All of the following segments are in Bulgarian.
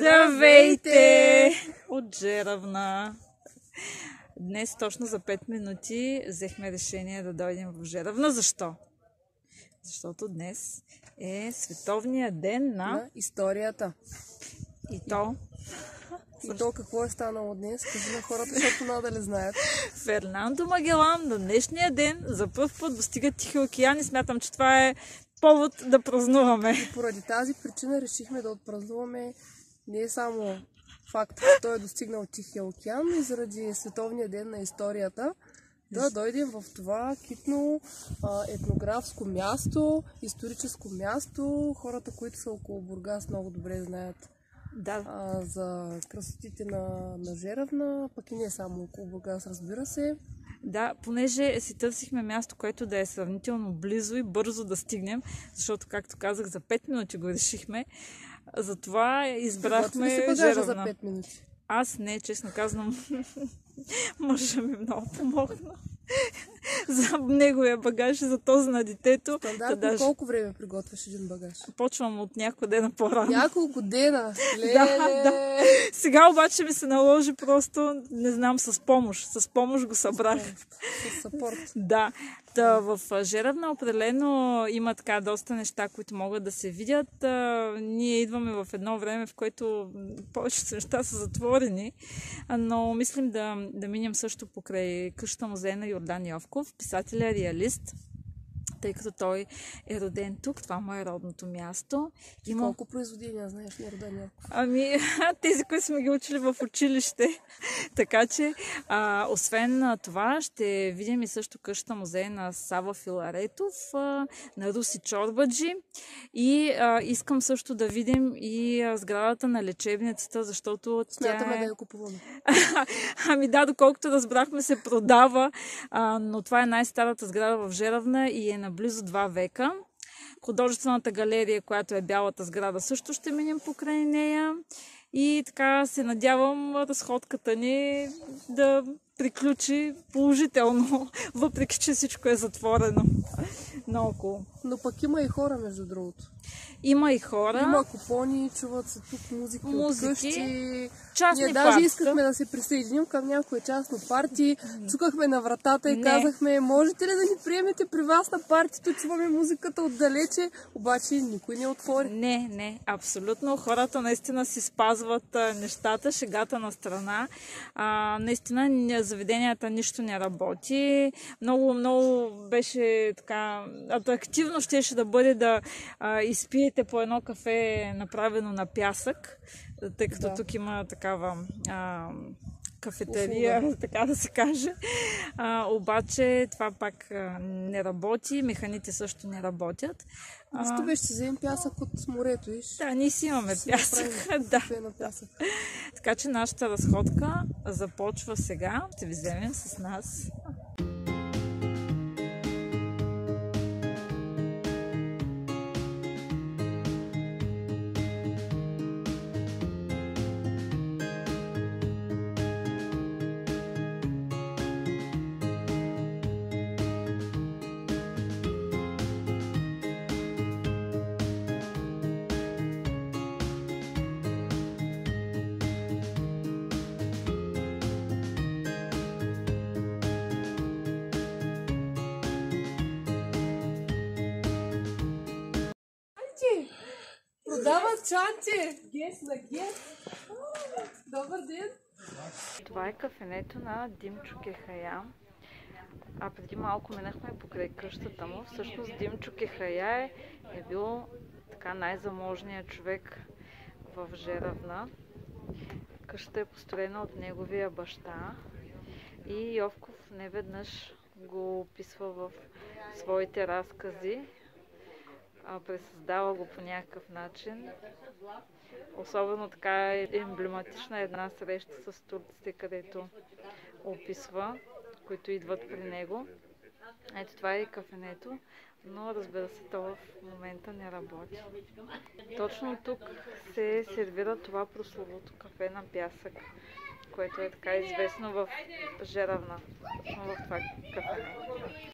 Здравейте! От Жеравна. Днес точно за 5 минути взехме решение да дойдем в Жеравна. Защо? Защото днес е световният ден на историята. И то какво е станало днес? Кажи на хората, защото надали знаят. Фернандо Магелан на днешния ден за първ път достига Тихия океан и смятам, че това е повод да празнуваме. И поради тази причина решихме да отпразнуваме не само факта, че той е достигнал Тихия океан, но и заради световния ден на историята да дойдем в това китно етнографско място, историческо място. Хората, които са около Бургас, много добре знаят за красотите на Жеравна, пък и не само около Бургас, разбира се. Да, понеже си търсихме място, което да е сравнително близо и бързо да стигнем, защото, както казах, за 5 минути го решихме. Затова избрахме Жеравна. За 5 минути? Аз не, честно казвам, мъжа ми много помогна за неговия багаж и за този на детето. Стандартно колко време приготвяш един багаж? Почвам от няколко дена по-рано. Няколко дена? Да. Сега обаче ми се наложи просто, не знам, с помощ. С помощ го събрах. С съпорт. Да. В Жеравна определено има така доста неща, които могат да се видят. Ние идваме в едно време, в което повечето неща са затворени, но мислим да минем също покрай къщата музей на Йордан Йовков, писателя реалист, тъй като той е роден тук. Това му е родното място. Колко произведения знаеш на Йордан Йовков? Тези, които сме ги учили в училище. Така че, освен това, ще видим и също къщата музей на Сава Филаретов, на Руси Чорбаджи. И искам също да видим и сградата на лечебницата, защото смятаме да я купуваме. Доколкото разбрахме, се продава, но това е най-старата сграда в Жеравна и е на близо 2 века. Художествената галерия, която е бялата сграда, също ще минем покрай нея. И така се надявам разходката ни да приключи положително, въпреки че всичко е затворено наоколо. Но пък има и хора, между другото. Има и хора. Има купони, чуват се тук музики от къщи. Частни Ние даже искахме да се присъединим към някое частно парти. Цукахме на вратата и казахме, можете ли да ни приемете при вас на партито, чуваме музиката отдалече, обаче никой не отвори. Не, абсолютно. Хората наистина си спазват нещата, шегата на страна. Наистина заведенията нищо не работи. Много беше така атрактивно щеше да бъде да изпиете по едно кафе, направено на пясък, тъй като тук има такава кафетерия, така да се каже. Обаче това пак не работи, механите също не работят. Ще си вземем пясък от морето, виж. Да, ние си имаме пясък. Пясък. Така че нашата разходка започва сега. Ще ви вземем с нас. Продават чанти! Гес на гес! Добър ден! Това е кафенето на Димчо Кехая. Преди малко минахме покрай къщата му. Всъщност Димчо Кехая е бил така най-заможният човек в Жеравна. Къщата е построена от неговия баща и Йовков неведнъж го описва в своите разкази. Пресъздава го по някакъв начин. Особено така е емблематична една среща с турците, където описва, които идват при него. Ето това е и кафенето, но разбира се, то в момента не работи. Точно тук се сервира това прословото кафе на пясък, което е така известно в Жеравна, точно в това кафене.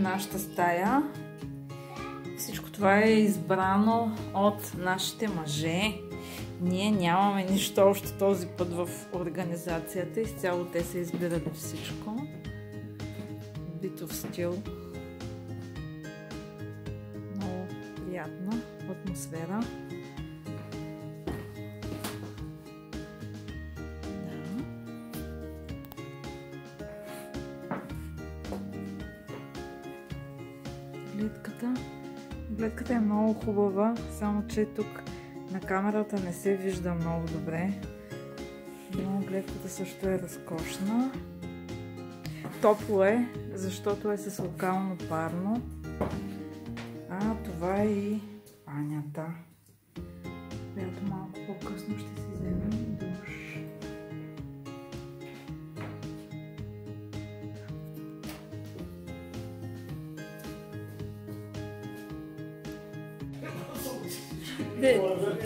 нашата стая. Всичко това е избрано от нашите мъже. Ние нямаме нищо общо този път в организацията. Изцяло те са избирали всичко. Битов стил. Много приятна атмосфера. Гледката е много хубава, само че тук на камерата не се вижда много добре. Но гледката също е разкошна. Топло е, защото е с локално парно. А това е и банята, която малко по-късно ще си вземем душ.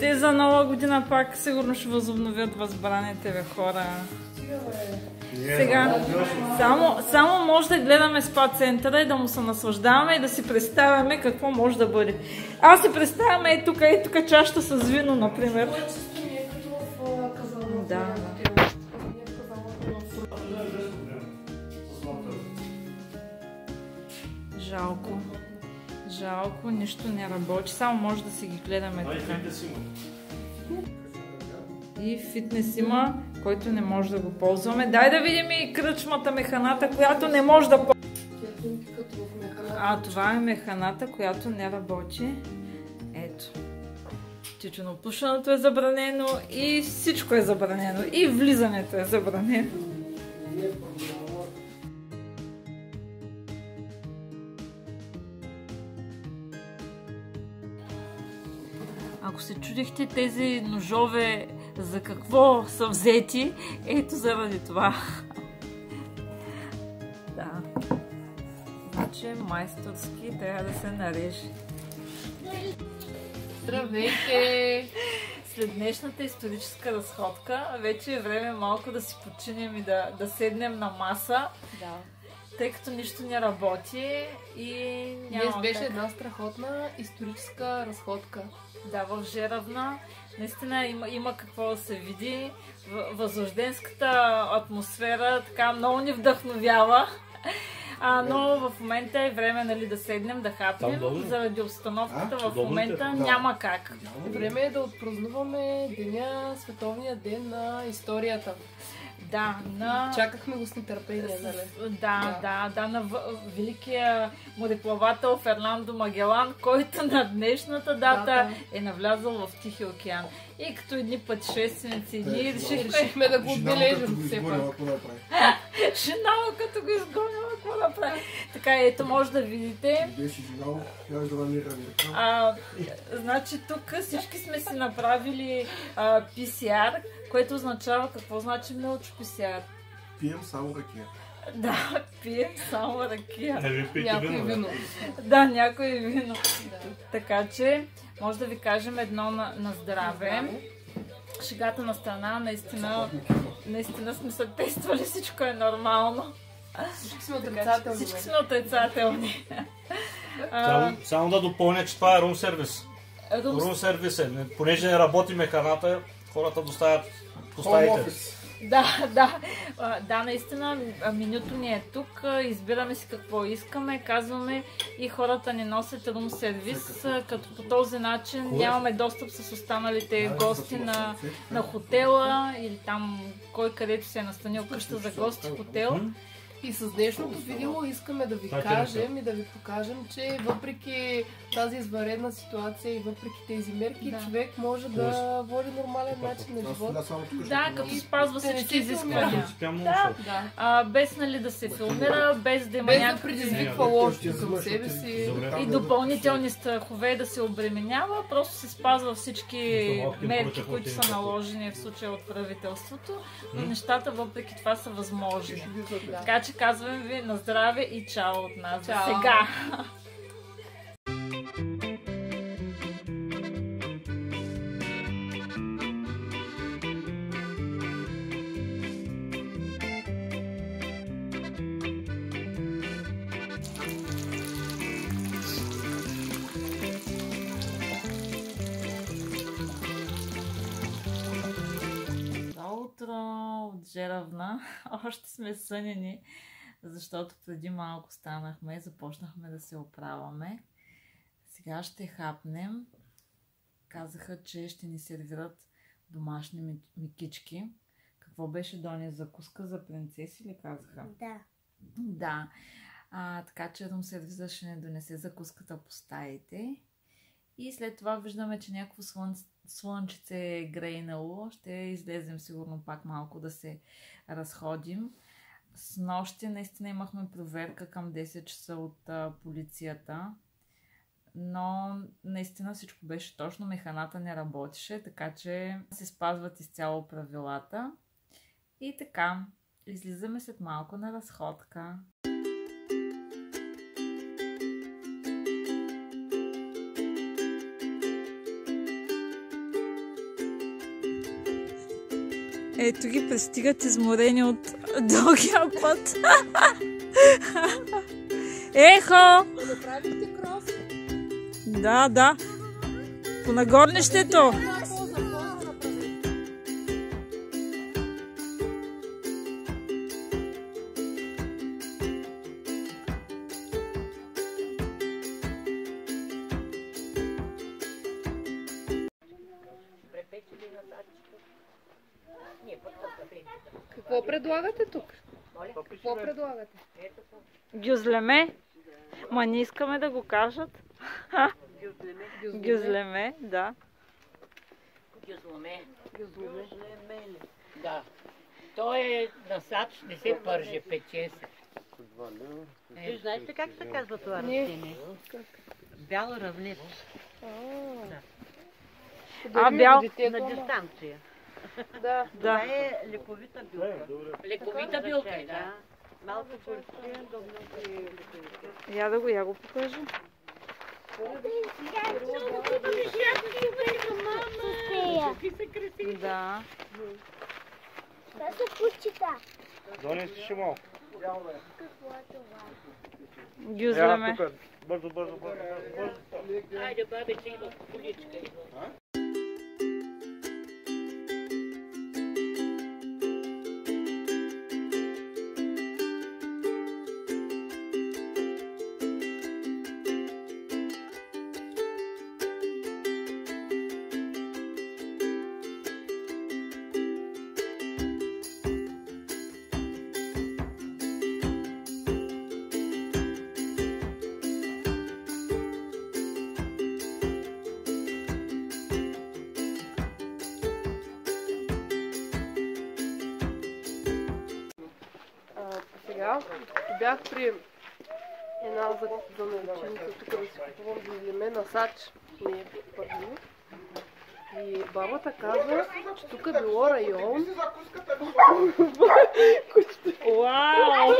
Те за нова година пак сигурно ще възобновят възбраните, бе, хора. Сега, само може да гледаме спа центъра и да му се наслаждаваме и да си представяме какво може да бъде. Аз си представям ей тук чашата с вино, например. Да. Жалко, нищо не работи, само може да си ги гледаме така. И фитнес има, който не може да го ползваме. Дай да видим и кръчмата, механата, която не може да ползваме. Това е механата, която не работи. Ето. Тютюнопушенето е забранено и всичко е забранено. И влизането е забранено. Ако се чудихте тези ножове за какво са взети, ето заради това. Да. Значи майсторски трябва да се нарежи. Здравейте! След днешната историческа разходка вече е време малко да си починем и да седнем на маса. Да. Тъй като нищо не работи и няма. Днес беше една страхотна историческа разходка. Да, в Жеравна. Наистина има какво да се види. Възрожденската атмосфера така много ни вдъхновява. Но в момента е време, нали, да седнем, да хапнем. Заради обстановката в момента няма как. Време е да отпразнуваме Световния ден на историята. Да, чакахме го с нетърпение, нали? Да, на великия мореплавател Фернандо Магелан, който на днешната дата е навлязъл в Тихия океан. И като едни пътешественици, ние решихме да го отбележим все пак. Жена му като го изгонила, какво да прави? Така, ето може да видите. Значи тук всички сме си направили PCR, което означава какво значи Милчо PCR? Пием само ракия. Да, пием само ракия. Някой вино. Да, някой вино. Така че, може да ви кажем едно на здраве. Шегата на страна, наистина сме се тествали, всичко е нормално. Всички сме отрицателни. Всички сме отрицателни. Само да допълня, че това е рум сервис. Рум сервис е. Понеже не работи механата, хората доставят постаите. Да, наистина менюто ни е тук, избираме си какво искаме, казваме и хората ни носят рум сервис, като по този начин нямаме достъп с останалите гости на хотела или там кой където се е настанил къща за гости, хотел. И с днешното видео искаме да ви кажем и да ви покажем, че въпреки тази извънредна ситуация и въпреки тези мерки, човек може да води нормален начин на живота. Да, като спазва всички изисквания. Без, нали, да се филмира, без да има някакви... Без да предизвиква лошо към себе си. И допълнителни страхове да се обременява, просто се спазва всички мерки, които са наложени в случая от правителството, но нещата въпреки това са възможни. Така че казваме ви на здраве и чао от нас. Сега! вечеравна. Още сме сънени, защото преди малко станахме и започнахме да се оправяме. Сега ще хапнем. Казаха, че ще ни сервират домашни микички. Какво беше, Доня? Закуска за принцеси ли казаха? Да. Да. Така че рум сервиза ще не донесе закуската по стаите. И след това виждаме, че някакво слънчице е грейнало. Ще излезем сигурно пак малко да се разходим. С нощи наистина имахме проверка към 10 часа от полицията. Но наистина всичко беше точно. Механата не работеше, така че се спазват изцяло правилата. И така, излизаме след малко на разходка. Ето ги пристигат изморени от дългия път. Ехо! Направихте крос. Да. По нагорнището. Какво предлагате тук? Какво предлагате? Гюзлеме. Ма не искаме да го кажат. Гюзлеме, да. Гюзлеме. Да. Той е насач, не се пърже, пече се. Ти знаеш ли как се казва това растение? Бял равнец. Бял. На дистанция. Да. Това е лековита билка. Лековита билка, да. Малко порция, добно и Я го покажа. Да. Това са пущита. Доня си малко. Гюзлеме. Бързо. Айде, бабе, че има количка. Сега бях при една занаяченица тук да си купувам гюзлеме насач, не е първено. И бабата каза, че тук е било район. Вау!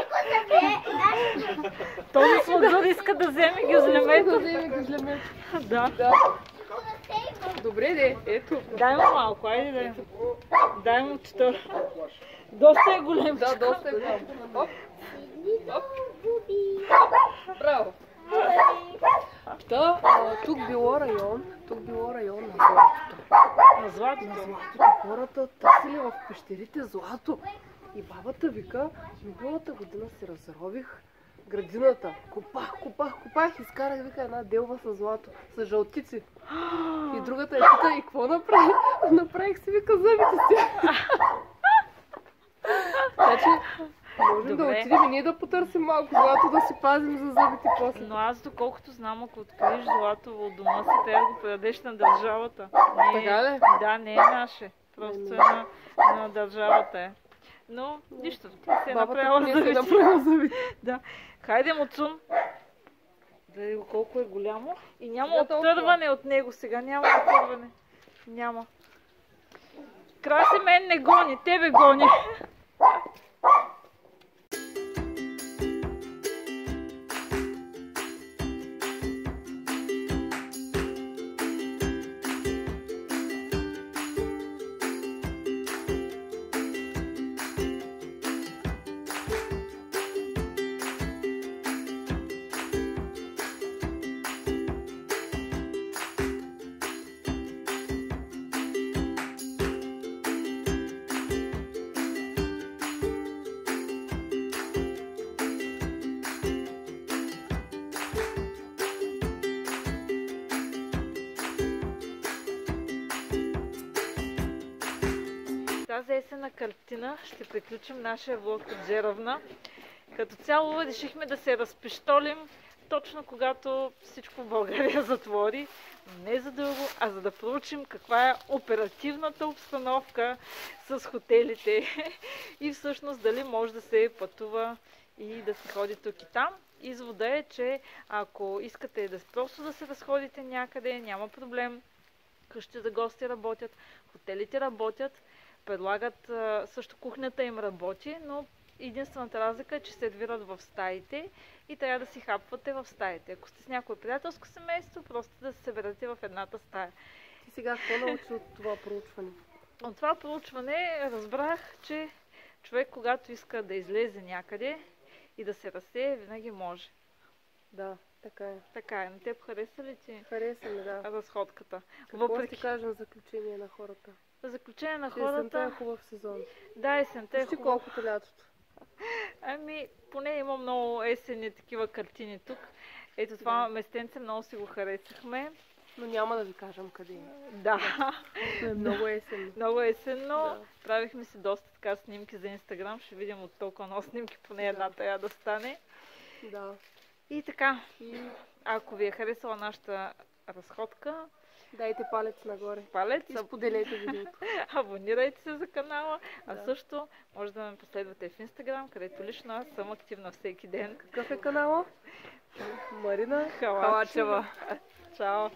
Този сладър иска да вземе гюзлемето. Да. Добре, де, ето. Дай му малко, айде. Дай му 4. Доста е голем. Да, доста е голям. Оп. Браво. Тук било район на златото. На златото. Хората търсили в пещерите злато. И бабата вика, миналата година си разрових градината. Копах, изкарах, вика, една делба с злато, с жълтици. И другата е пита, и какво направих? Направих си, вика, зъбите си. Значи, можем да отидем и ние да потърсим малко злато, да си пазим за зъбите после. Но аз, доколкото знам, ако откриеш злато в дома си, трябва да го предадеш на държавата. Така ли? Да, не е наше. Просто е на държавата е. Но нищо, тя се е направила зъбите. Да. Хайде, Муцун. Да видим колко е голямо. И няма оттърване от него сега. Няма оттърване. Няма. Краси мен не гони, тебе гони. тази есенна картина ще приключим нашия влог от Джеравна. Като цяло решихме да се разпиштолим точно когато всичко в България затвори. Но не за друго, а за да проучим каква е оперативната обстановка с хотелите и всъщност дали може да се пътува и да се ходи тук и там. Извода е, че ако искате просто да се разходите някъде, няма проблем. Къщи за гости работят, хотелите работят, предлагат, също кухнята им работи, но единствената разлика е, че сервират в стаите и трябва да си хапвате в стаите. Ако сте с някое приятелско семейство, просто да се съберете в едната стая. Ти сега какво научи от това проучване? От това проучване разбрах, че човек, когато иска да излезе някъде и да се разсее, винаги може. Да, така е. Така е. На теб хареса ли ти Хареса ми, да. разходката? Какво ще кажем в заключение на хората? В заключение на Есента хората... е хубав сезон. Да, есента е Почти хубав. колкото лятото. Ами, поне има много есенни такива картини тук. Ето това местенце много си го харесахме. Но няма да ви кажем къде е. Да. Е много есенно. Много есенно. Да. Правихме си доста така снимки за Инстаграм. Ще видим от толкова много снимки, поне една трябва да стане. Да. И така, И ако ви е харесала нашата разходка, дайте палец нагоре. палец, И споделете видеото. абонирайте се за канала, а Да. също може да ме последвате в Инстаграм, където лично аз съм активна всеки ден. Какъв е канала? Марина Халачева. Чао!